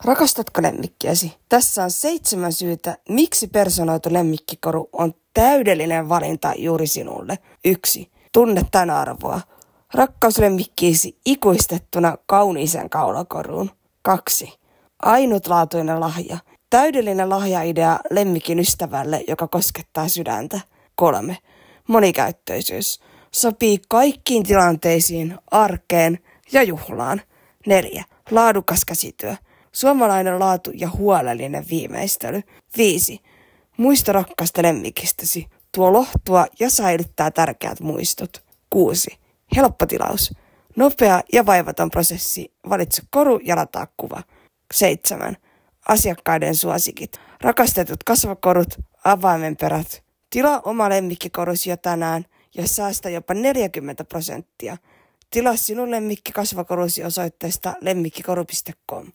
Rakastatko lemmikkiäsi? Tässä on 7 syytä, miksi personoitu lemmikkikoru on täydellinen valinta juuri sinulle. 1. Tunne tämän arvoa. Rakkaus lemmikkiisi ikuistettuna kauniiseen kaulakoruun. 2. Ainutlaatuinen lahja. Täydellinen lahjaidea lemmikin ystävälle, joka koskettaa sydäntä. 3. Monikäyttöisyys. Sopii kaikkiin tilanteisiin, arkeen ja juhlaan. 4. Laadukas käsityö. Suomalainen laatu ja huolellinen viimeistely. 5. Muista rakkaasta lemmikistäsi. Tuo lohtua ja säilyttää tärkeät muistot. 6. Helppo tilaus. Nopea ja vaivaton prosessi. Valitse koru ja lataa kuva. 7. Asiakkaiden suosikit. Rakastetut kasvakorut, avaimenperät. Tilaa oma lemmikkikorusi jo tänään ja säästä jopa 40%. Tilaa sinun lemmikkikasvakorusi osoitteesta lemmikkikoru.com.